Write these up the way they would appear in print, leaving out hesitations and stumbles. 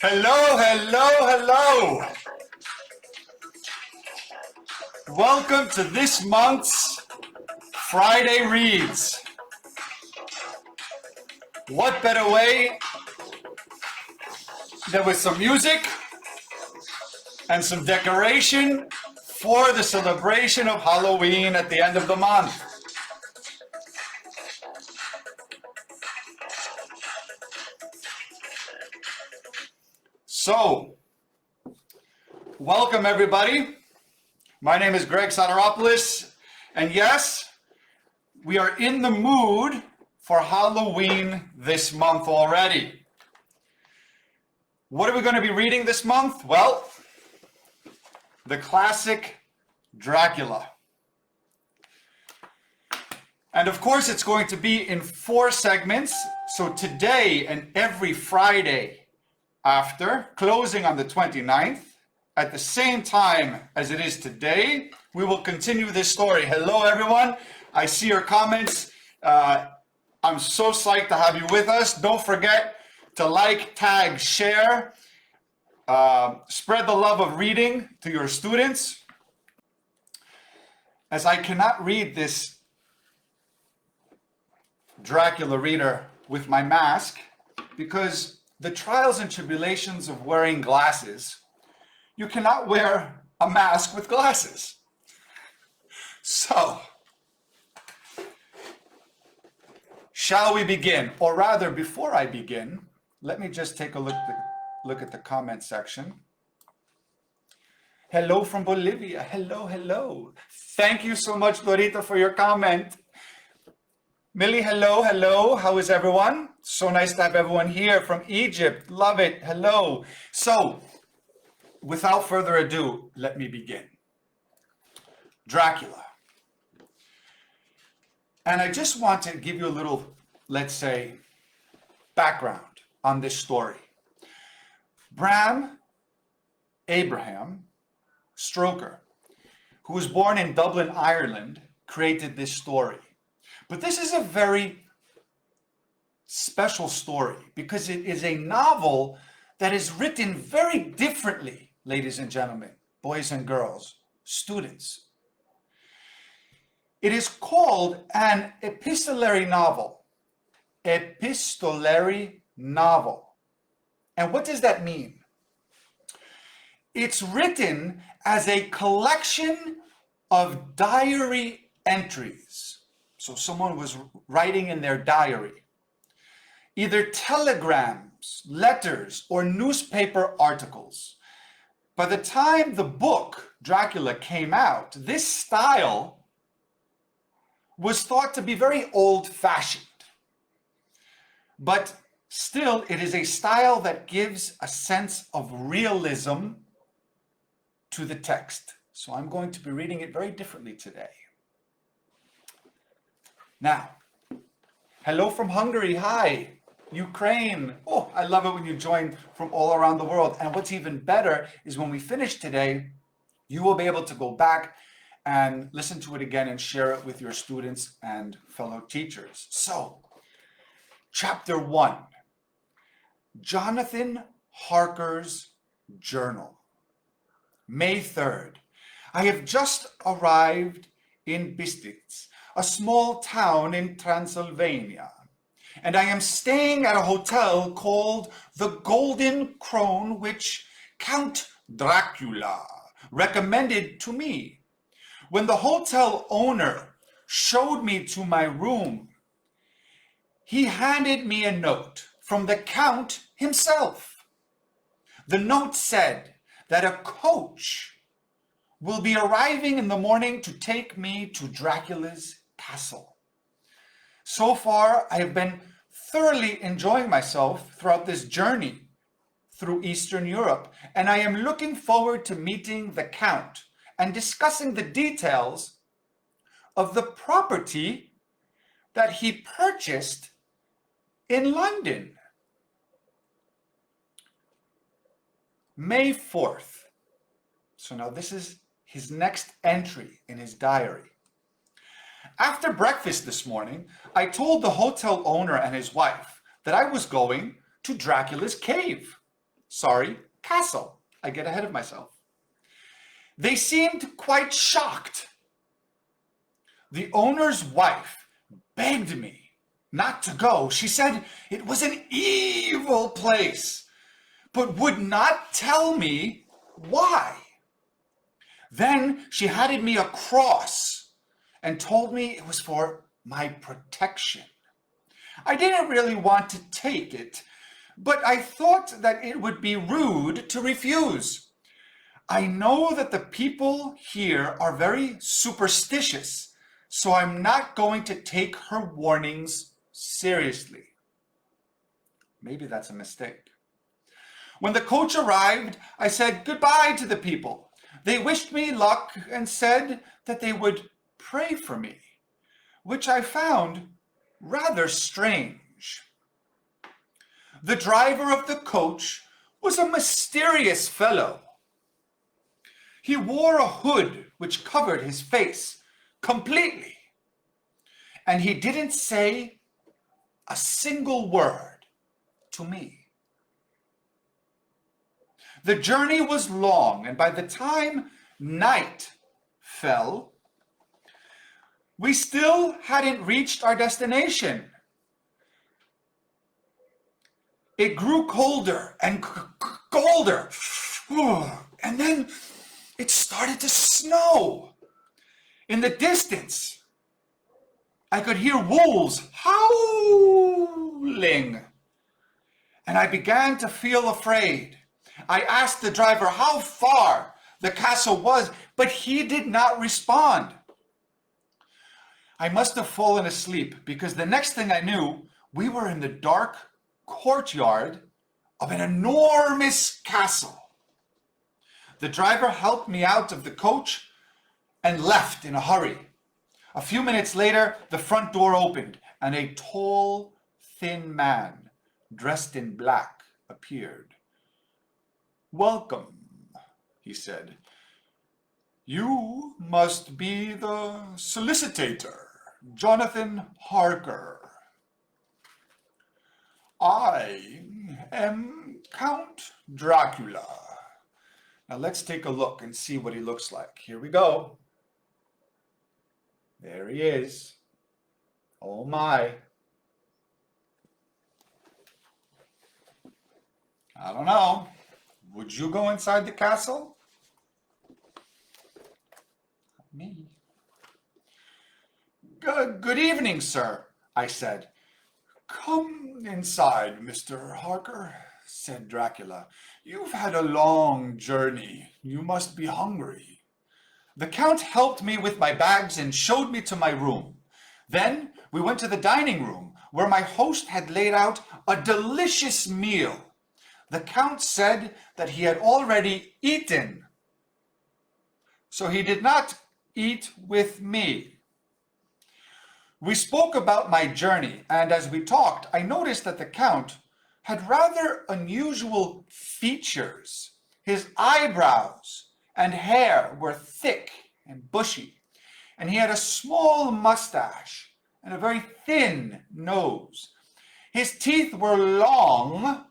Hello, hello, hello. Welcome to this month's Friday Reads. What better way than with some music and some decoration for the celebration of Halloween at the end of the month. So, welcome everybody. My name is Greg Soteropoulos, and yes, we are in the mood for Halloween this month already. What are we going to be reading this month? Well, the classic Dracula. And of course, it's going to be in 4 segments. So today and every Friday after, closing on the 29th, at the same time as it is today, we will continue this story. Hello, everyone. I see your comments. I'm so psyched to have you with us. Don't forget to like, tag, share, spread the love of reading to your students. As I cannot read this Dracula reader with my mask, because the trials and tribulations of wearing glasses, you cannot wear a mask with glasses. So, shall we begin? Or rather, before I begin, let me just take a look at the comment section. Hello from Bolivia. Hello, hello. Thank you so much, Dorita, for your comment. Millie, hello, hello. How is everyone? So nice to have everyone here from Egypt. Love it. Hello. So, without further ado, let me begin. Dracula. And I just want to give you a little, let's say, background on this story. Bram Abraham Stoker, who was born in Dublin, Ireland, created this story. But this is a very special story because it is a novel that is written very differently, ladies and gentlemen, boys and girls, students. It is called an epistolary novel. Epistolary novel. And what does that mean? It's written as a collection of diary entries. So someone was writing in their diary, either telegrams, letters, or newspaper articles. By the time the book, Dracula, came out, this style was thought to be very old-fashioned. But still, it is a style that gives a sense of realism to the text. So I'm going to be reading it very differently today. Now, hello from Hungary. Hi. Ukraine. Oh, I love it when you join from all around the world. And what's even better is when we finish today, you will be able to go back and listen to it again and share it with your students and fellow teachers. So, Chapter 1, Jonathan Harker's Journal. May 3rd. I have just arrived in Bistritz, a small town in Transylvania, and I am staying at a hotel called the Golden Crone, which Count Dracula recommended to me. When the hotel owner showed me to my room. He handed me a note from the Count himself. The note said that a coach will be arriving in the morning to take me to Dracula's castle. So far, I have been thoroughly enjoying myself throughout this journey through Eastern Europe, and I am looking forward to meeting the Count and discussing the details of the property that he purchased in London. May 4th. So now this is his next entry in his diary. After breakfast this morning, I told the hotel owner and his wife that I was going to Dracula's cave. Sorry, castle. I get ahead of myself. They seemed quite shocked. The owner's wife begged me not to go. She said it was an evil place, but would not tell me why. Then she handed me a cross and told me it was for my protection. I didn't really want to take it, but I thought that it would be rude to refuse. I know that the people here are very superstitious, so I'm not going to take her warnings seriously. Maybe that's a mistake. When the coach arrived, I said goodbye to the people. They wished me luck and said that they would pray for me, which I found rather strange. The driver of the coach was a mysterious fellow. He wore a hood which covered his face completely, and he didn't say a single word to me. The journey was long, and by the time night fell, we still hadn't reached our destination. It grew colder and colder, and then it started to snow. In the distance, I could hear wolves howling, and I began to feel afraid. I asked the driver how far the castle was, but he did not respond. I must have fallen asleep because the next thing I knew, we were in the dark courtyard of an enormous castle. The driver helped me out of the coach and left in a hurry. A few minutes later, the front door opened and a tall, thin man dressed in black appeared. "Welcome," he said. "You must be the solicitor, Jonathan Harker." "I am Count Dracula." Now let's take a look and see what he looks like. Here we go. There he is. Oh my. I don't know. Would you go inside the castle? Me. Good evening, sir, I said. "Come inside, Mr. Harker," said Dracula. "You've had a long journey. You must be hungry." The Count helped me with my bags and showed me to my room. Then we went to the dining room, where my host had laid out a delicious meal. The Count said that he had already eaten, so he did not eat with me. We spoke about my journey, and as we talked, I noticed that the Count had rather unusual features. His eyebrows and hair were thick and bushy, and he had a small mustache and a very thin nose. His teeth were long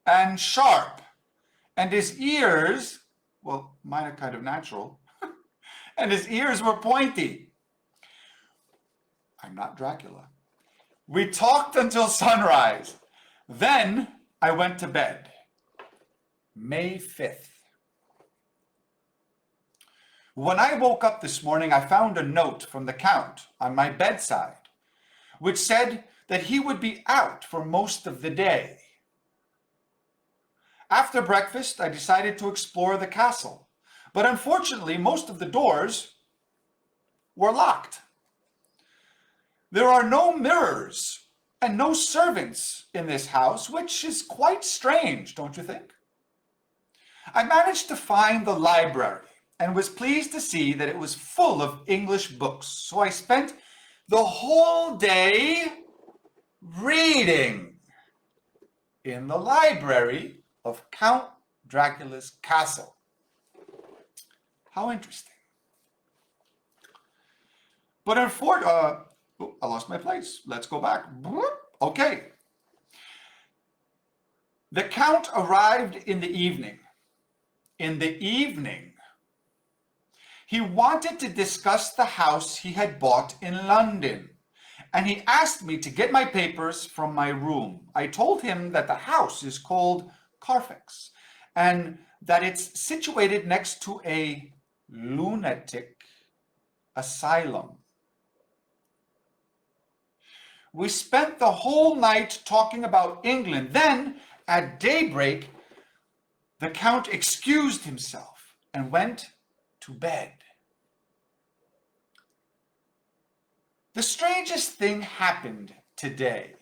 and sharp, and his ears, well, mine are kind of natural, and his ears were pointy. I'm not Dracula. We talked until sunrise. Then I went to bed. May 5th. When I woke up this morning, I found a note from the Count on my bedside, which said that he would be out for most of the day. After breakfast, I decided to explore the castle, but unfortunately, most of the doors were locked. There are no mirrors and no servants in this house, which is quite strange, don't you think? I managed to find the library and was pleased to see that it was full of English books, so I spent the whole day reading in the library of Count Dracula's castle. How interesting. But unfortunately, I lost my place. Let's go back. Okay. The Count arrived in the evening. In the evening, he wanted to discuss the house he had bought in London, and he asked me to get my papers from my room. I told him that the house is called Carfax, and that it's situated next to a lunatic asylum. We spent the whole night talking about England. Then, at daybreak, the Count excused himself and went to bed. The strangest thing happened today,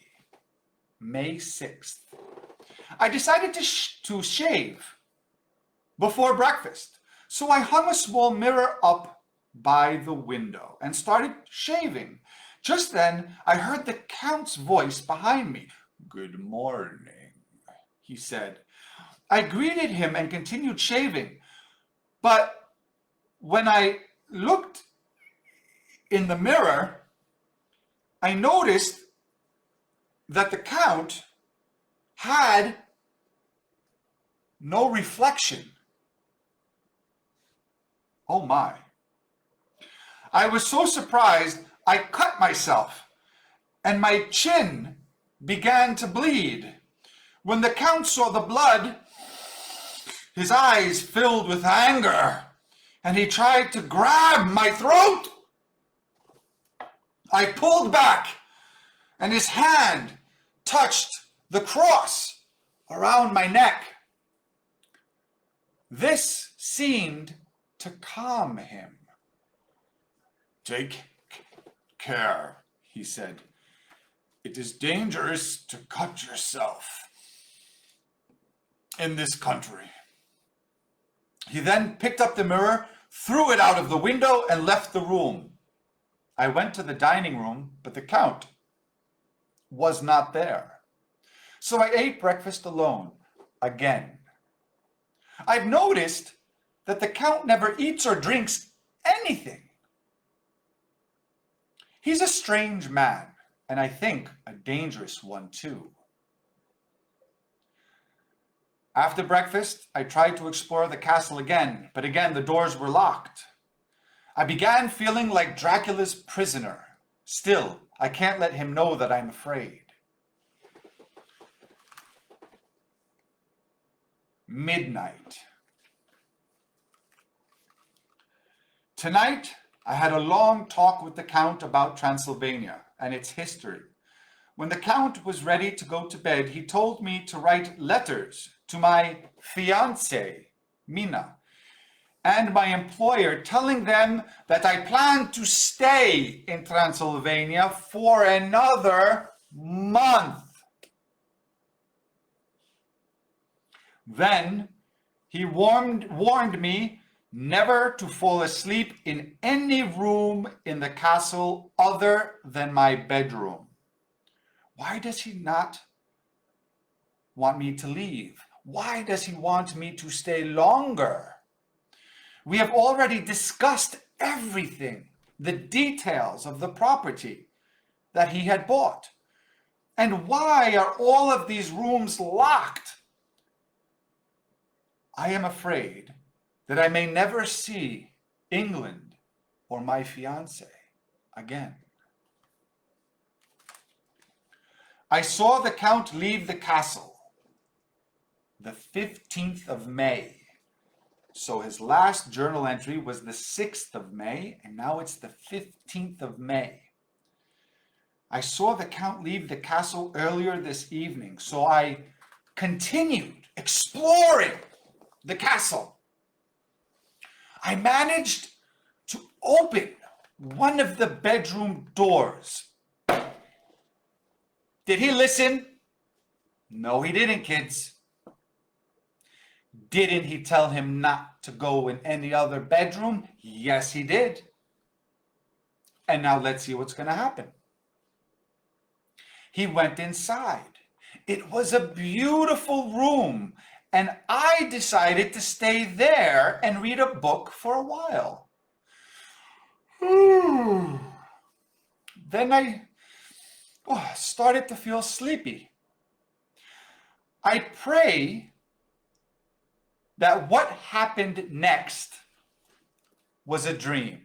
May 6th. I decided to shave before breakfast, so I hung a small mirror up by the window and started shaving. Just then, I heard the Count's voice behind me. "Good morning," he said. I greeted him and continued shaving, but when I looked in the mirror, I noticed that the Count had no reflection. Oh my. I was so surprised, I cut myself, and my chin began to bleed. When the Count saw the blood, his eyes filled with anger, and he tried to grab my throat. I pulled back, and his hand touched the cross around my neck. This seemed to calm him. "Take care," he said. "It is dangerous to cut yourself in this country." He then picked up the mirror, threw it out of the window, and left the room. I went to the dining room, but the Count was not there. So I ate breakfast alone again. I've noticed that the Count never eats or drinks anything. He's a strange man, and I think a dangerous one too. After breakfast, I tried to explore the castle again, but again the doors were locked. I began feeling like Dracula's prisoner. Still, I can't let him know that I'm afraid. Midnight. Tonight, I had a long talk with the Count about Transylvania and its history. When the Count was ready to go to bed, he told me to write letters to my fiancée, Mina, and my employer, telling them that I plan to stay in Transylvania for another month. Then he warned me never to fall asleep in any room in the castle other than my bedroom. Why does he not want me to leave? Why does he want me to stay longer? We have already discussed everything, the details of the property that he had bought. And why are all of these rooms locked? I am afraid that I may never see England or my fiancé again. I saw the Count leave the castle the 15th of May, So his last journal entry was the 6th of May, and now it's the 15th of May. I saw the Count leave the castle earlier this evening, so I continued exploring the castle. I managed to open one of the bedroom doors. Did he listen? No, he didn't, kids. Didn't he tell him not to go in any other bedroom? Yes, he did. And now let's see what's going to happen. He went inside. It was a beautiful room, and I decided to stay there and read a book for a while. Then I started to feel sleepy. I pray that what happened next was a dream,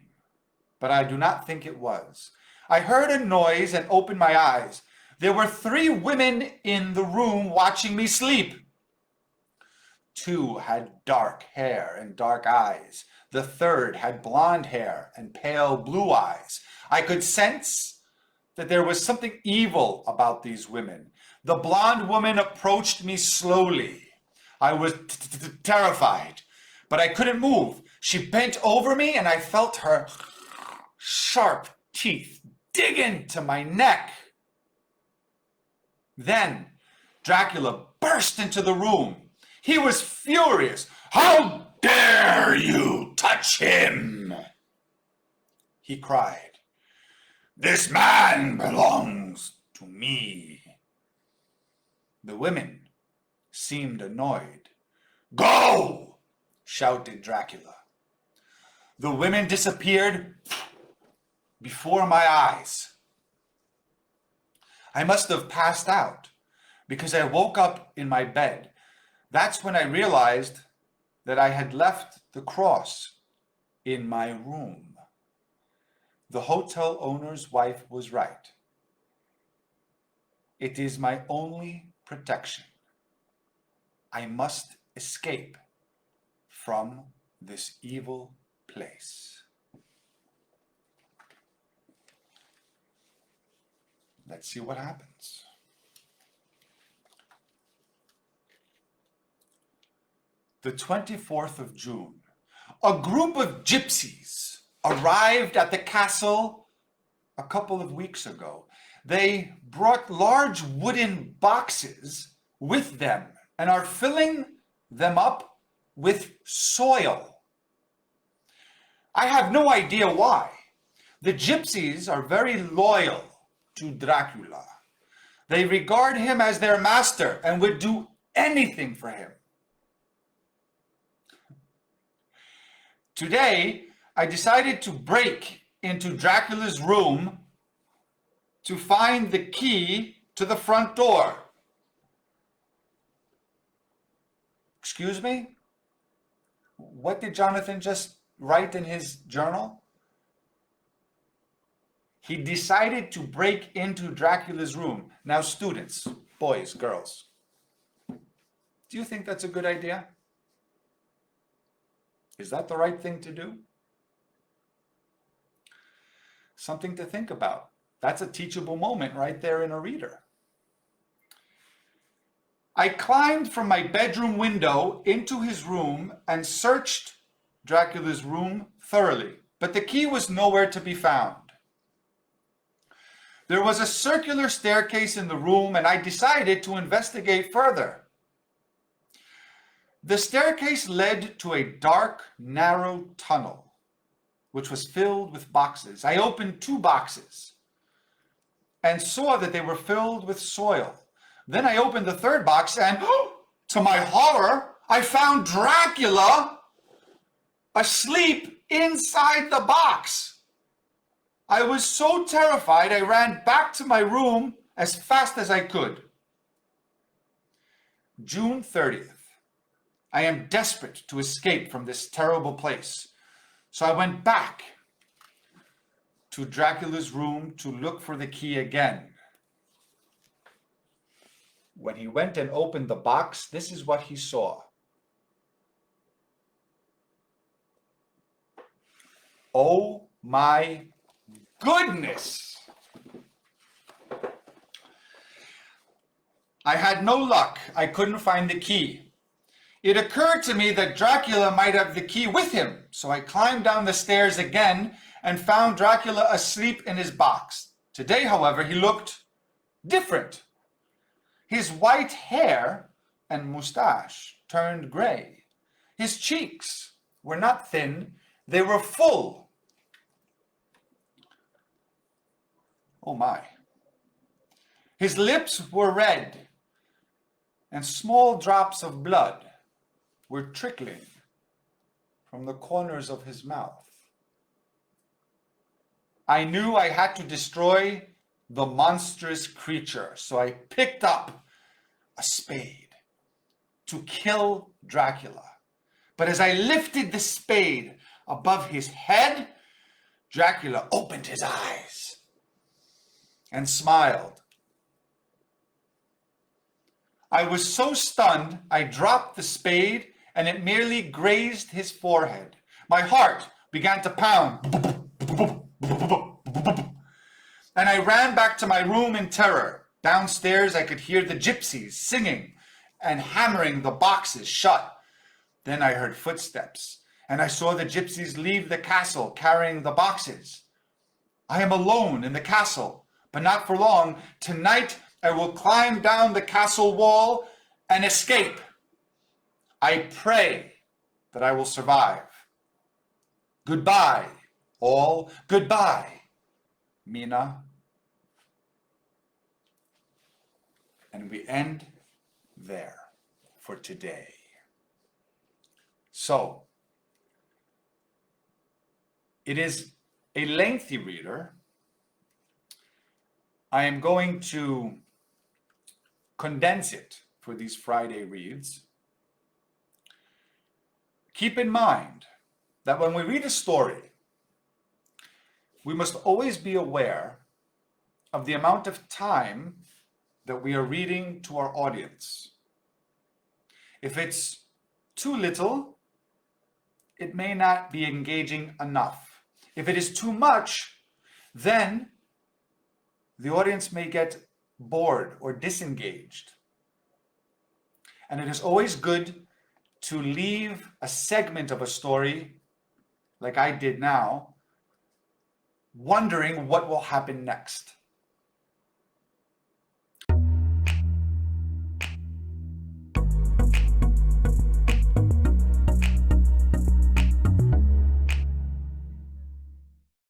but I do not think it was. I heard a noise and opened my eyes. There were 3 women in the room watching me sleep. 2 had dark hair and dark eyes. The 3rd had blonde hair and pale blue eyes. I could sense that there was something evil about these women. The blonde woman approached me slowly. I was terrified, but I couldn't move. She bent over me and I felt her sharp teeth dig into my neck. Then Dracula burst into the room. He was furious. "How dare you touch him?" he cried. "This man belongs to me." The women seemed annoyed. "Go!" shouted Dracula. The women disappeared before my eyes. I must have passed out because I woke up in my bed. That's when I realized that I had left the cross in my room. The hotel owner's wife was right. It is my only protection. I must escape from this evil place. Let's see what happens. The 24th of June, a group of gypsies arrived at the castle a couple of weeks ago. They brought large wooden boxes with them and are filling them up with soil. I have no idea why. The gypsies are very loyal to Dracula. They regard him as their master and would do anything for him. Today, I decided to break into Dracula's room to find the key to the front door. Excuse me? What did Jonathan just write in his journal? He decided to break into Dracula's room. Now, students, boys, girls, do you think that's a good idea? Is that the right thing to do? Something to think about. That's a teachable moment right there in a reader. I climbed from my bedroom window into his room and searched Dracula's room thoroughly, but the key was nowhere to be found. There was a circular staircase in the room, and I decided to investigate further. The staircase led to a dark, narrow tunnel, which was filled with boxes. I opened 2 boxes and saw that they were filled with soil. Then I opened the 3rd box and, to my horror, I found Dracula asleep inside the box. I was so terrified, I ran back to my room as fast as I could. June 30th. I am desperate to escape from this terrible place. So I went back to Dracula's room to look for the key again. When he went and opened the box, this is what he saw. Oh my goodness. I had no luck. I couldn't find the key. It occurred to me that Dracula might have the key with him, so I climbed down the stairs again and found Dracula asleep in his box. Today, however, he looked different. His white hair and mustache turned gray. His cheeks were not thin, they were full. Oh my. His lips were red, and small drops of blood were trickling from the corners of his mouth. I knew I had to destroy the monstrous creature, so I picked up a spade to kill Dracula. But as I lifted the spade above his head, Dracula opened his eyes and smiled. I was so stunned, I dropped the spade and it merely grazed his forehead. My heart began to pound. And I ran back to my room in terror. Downstairs, I could hear the gypsies singing and hammering the boxes shut. Then I heard footsteps, and I saw the gypsies leave the castle carrying the boxes. I am alone in the castle, but not for long. Tonight, I will climb down the castle wall and escape. I pray that I will survive. Goodbye, all. Goodbye, Mina. And we end there for today. So, it is a lengthy reader. I am going to condense it for these Friday reads. Keep in mind that when we read a story, we must always be aware of the amount of time that we are reading to our audience. If it's too little, it may not be engaging enough. If it is too much, then the audience may get bored or disengaged. And it is always good to leave a segment of a story, like I did now, wondering what will happen next.